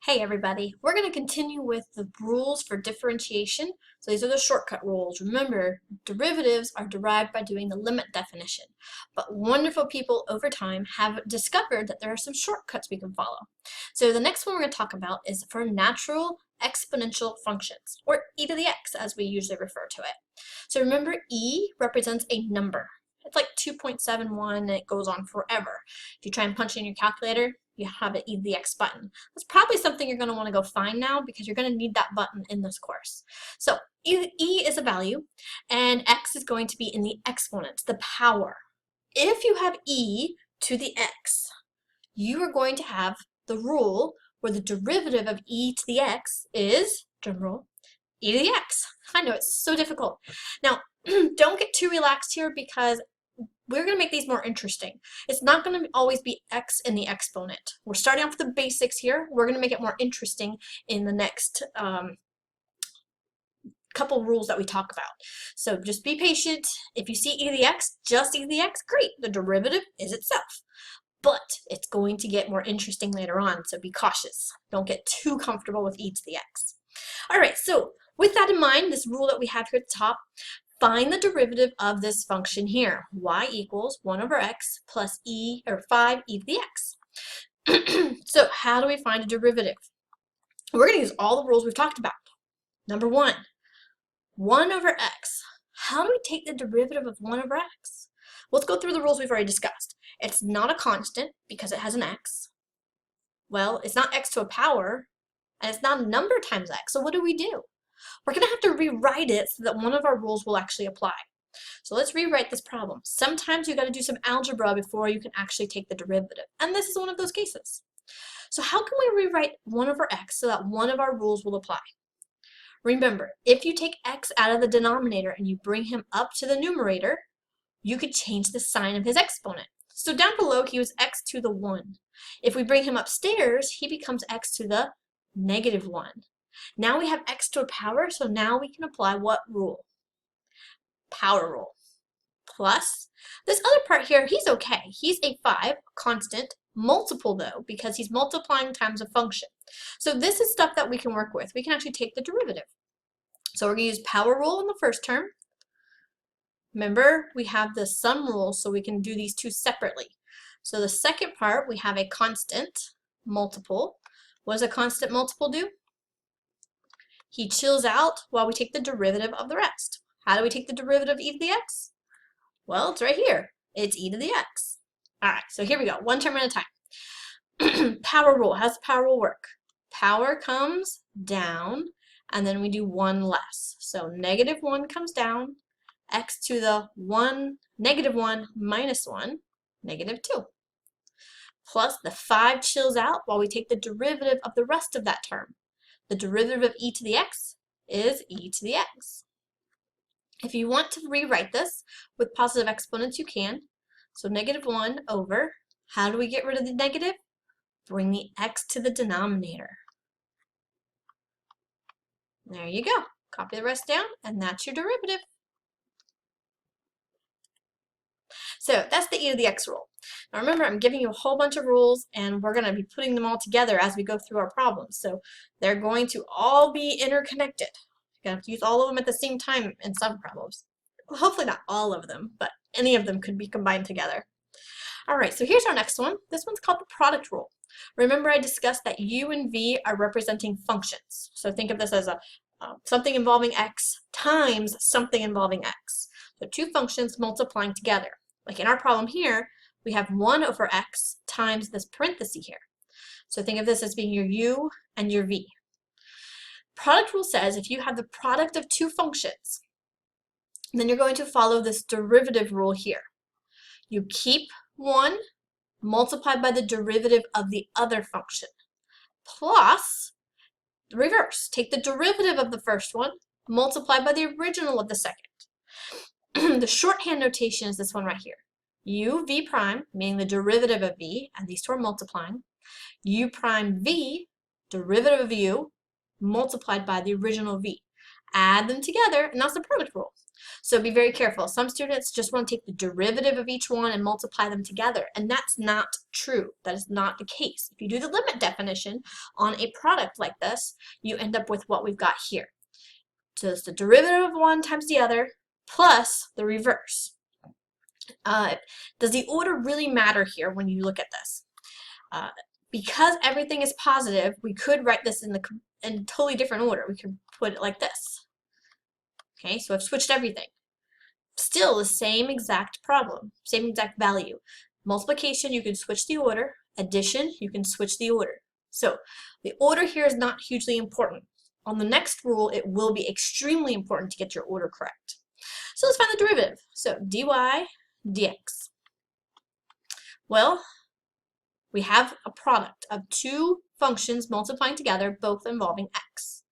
Hey everybody, we're going to continue with the rules for differentiation. So these are the shortcut rules. Remember, derivatives are derived by doing the limit definition. But wonderful people over time have discovered that there are some shortcuts we can follow. So the next one we're going to talk about is for natural exponential functions, or e to the x as we usually refer to it. So remember, e represents a number. It's like 2.71 and it goes on forever. If you try and punch in your calculator, you have an e to the x button. That's probably something you're going to want to go find now because you're going to need that button in this course. So e is a value and x is going to be in the exponents, the power. If you have e to the x, you are going to have the rule where the derivative of e to the x is, drumroll, e to the x. I know it's so difficult. Now, don't get too relaxed here because we're going to make these more interesting. It's not going to always be x in the exponent. We're starting off with the basics here. We're going to make it more interesting in the next couple rules that we talk about. So just be patient. If you see e to the x, just e to the x, great. The derivative is itself. But it's going to get more interesting later on, so be cautious. Don't get too comfortable with e to the x. All right, so with that in mind, this rule that we have here at the top, find the derivative of this function here. Y equals 1 over x plus 5 e to the x. So how do we find a derivative? We're going to use all the rules we've talked about. Number 1 over x. How do we take the derivative of 1 over x? Let's go through the rules we've already discussed. It's not a constant because it has an x. Well, it's not x to a power, and it's not a number times x. So what do? We're going to have to rewrite it so that one of our rules will actually apply. So let's rewrite this problem. Sometimes you got to do some algebra before you can actually take the derivative. And this is one of those cases. So how can we rewrite 1 over x so that one of our rules will apply? Remember, if you take x out of the denominator and you bring him up to the numerator, you could change the sign of his exponent. So down below, he was x to the 1. If we bring him upstairs, he becomes x to the negative 1. Now we have x to a power, so now we can apply what rule? Power rule. Plus, this other part here, he's okay. He's a 5, constant, multiple though, because he's multiplying times a function. So this is stuff that we can work with. We can actually take the derivative. So we're going to use power rule in the first term. Remember, we have the sum rule, so we can do these two separately. So the second part, we have a constant multiple. What does a constant multiple do? He chills out while we take the derivative of the rest. How do we take the derivative of e to the x? Well, it's right here. It's e to the x. All right, so here we go, one term at a time. Power rule. How does the power rule work? Power comes down, and then we do 1 less. So negative 1 comes down, x to the negative 1 minus 1, negative 2. Plus the 5 chills out while we take the derivative of the rest of that term. The derivative of e to the x is e to the x. If you want to rewrite this with positive exponents, you can. So negative 1 over, how do we get rid of the negative? Bring the x to the denominator. There you go. Copy the rest down, and that's your derivative. So that's the e to the x rule. Now remember, I'm giving you a whole bunch of rules, and we're going to be putting them all together as we go through our problems. So they're going to all be interconnected. You're going to have to use all of them at the same time in some problems. Well, hopefully not all of them, but any of them could be combined together. All right, so here's our next one. This one's called the product rule. Remember, I discussed that u and v are representing functions. So think of this as a something involving x times something involving x. So two functions multiplying together. Like in our problem here, we have 1 over x times this parenthesis here. So think of this as being your u and your v. Product rule says if you have the product of two functions, then you're going to follow this derivative rule here. You keep one multiplied by the derivative of the other function, plus the reverse. Take the derivative of the first one multiplied by the original of the second. The shorthand notation is this one right here. U v prime, meaning the derivative of v, and these two are multiplying. U prime v, derivative of u, multiplied by the original v. Add them together, and that's the product rule. So be very careful. Some students just want to take the derivative of each one and multiply them together, and that's not true. That is not the case. If you do the limit definition on a product like this, you end up with what we've got here. So it's the derivative of one times the other plus the reverse. Does the order really matter here when you look at this? Because everything is positive, we could write this in a totally different order. We could put it like this. Okay, so I've switched everything. Still the same exact problem, same exact value. Multiplication, you can switch the order. Addition, you can switch the order. So the order here is not hugely important. On the next rule, it will be extremely important to get your order correct. So let's find the derivative. So dy dx. Well, we have a product of two functions multiplying together, both involving x.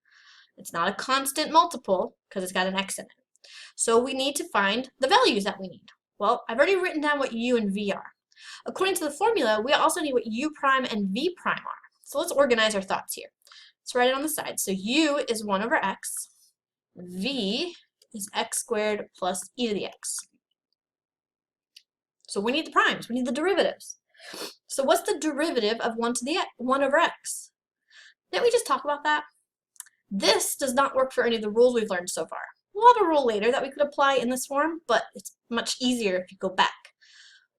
It's not a constant multiple because it's got an x in it. So we need to find the values that we need. Well, I've already written down what u and v are. According to the formula, we also need what u prime and v prime are. So let's organize our thoughts here. Let's write it on the side. So u is 1 over x. V is x squared plus e to the x. So we need the primes. We need the derivatives. So what's the derivative of 1 over x? Didn't we just talk about that? This does not work for any of the rules we've learned so far. We'll have a rule later that we could apply in this form, but it's much easier if you go back.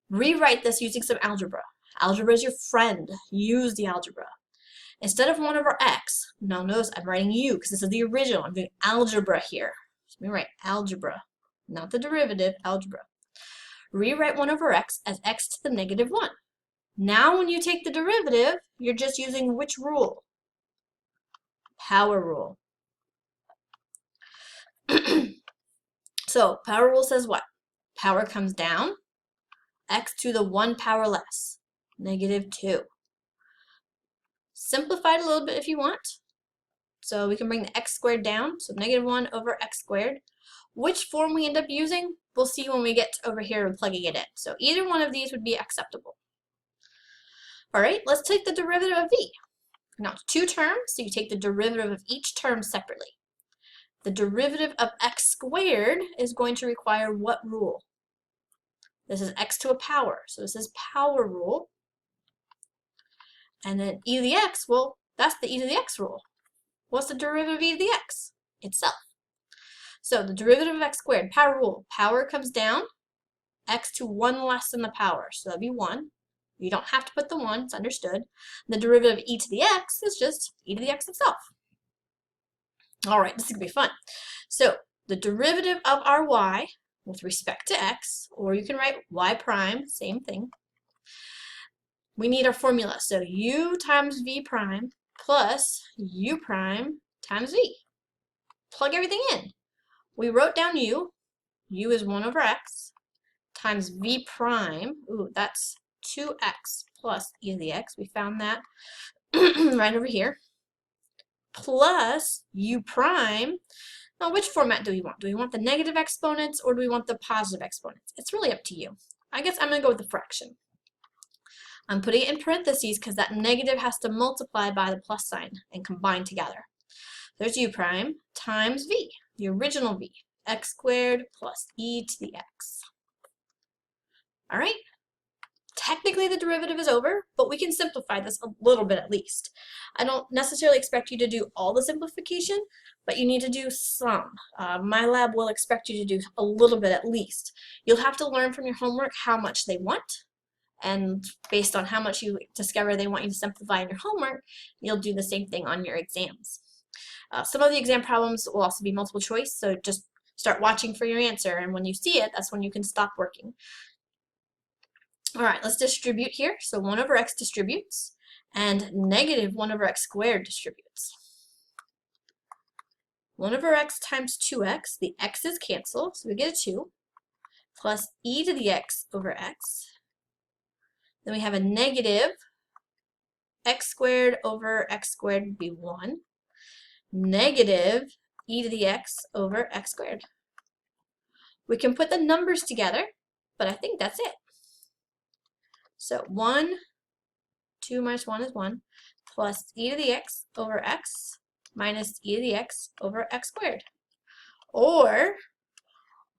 Rewrite this using some algebra. Algebra is your friend. Use the algebra. Instead of 1 over x, now notice I'm writing u because this is the original. I'm doing algebra here. So let me write algebra, not the derivative, algebra. Rewrite 1 over x as x to the negative 1. Now when you take the derivative, you're just using which rule? Power rule. So power rule says what? Power comes down, x to the 1 power less, negative 2. Simplify it a little bit if you want. So we can bring the x squared down, so negative 1 over x squared. Which form we end up using, we'll see when we get over here and plugging it in. So either one of these would be acceptable. All right, let's take the derivative of v. Now it's two terms, so you take the derivative of each term separately. The derivative of x squared is going to require what rule? This is x to a power, so this is power rule. And then e to the x, well, that's the e to the x rule. What's the derivative of e to the x? Itself. So the derivative of x squared, power rule, power comes down, x to 1 less than the power, so that'd be 1. You don't have to put the 1, it's understood. The derivative of e to the x is just e to the x itself. All right, this is going to be fun. So the derivative of our y with respect to x, or you can write y prime, same thing. We need our formula. So u times v prime plus u prime times v. Plug everything in. We wrote down u. U is 1 over x times v prime. Ooh, that's 2x plus e to the x. We found that right over here. Plus u prime. Now, which format do we want? Do we want the negative exponents or do we want the positive exponents? It's really up to you. I guess I'm going to go with the fraction. I'm putting it in parentheses because that negative has to multiply by the plus sign and combine together. There's u prime times v, the original v, x squared plus e to the x. All right. Technically, the derivative is over, but we can simplify this a little bit at least. I don't necessarily expect you to do all the simplification, but you need to do some. My lab will expect you to do a little bit at least. You'll have to learn from your homework how much they want, and based on how much you discover they want you to simplify in your homework, you'll do the same thing on your exams. Some of the exam problems will also be multiple choice, so just start watching for your answer, and when you see it, that's when you can stop working. All right, let's distribute here. So 1 over x distributes, and negative 1 over x squared distributes. 1 over x times 2x, the x's cancel, so we get a 2, plus e to the x over x. Then we have a negative x squared over x squared would be 1. Negative e to the x over x squared. We can put the numbers together, but I think that's it. So 2 minus 1 is 1, plus e to the x over x minus e to the x over x squared. Or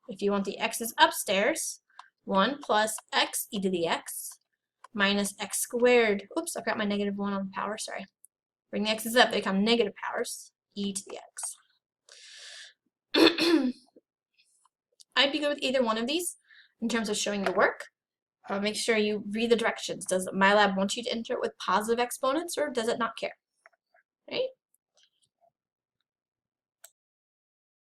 If you want the x's upstairs, 1 plus x e to the x minus x squared. Oops, I forgot my negative 1 on the power, sorry. Bring the x's up, they become negative powers, e to the x. I'd be good with either one of these in terms of showing your work. Make sure you read the directions. Does MyLab want you to enter it with positive exponents, or does it not care? Right?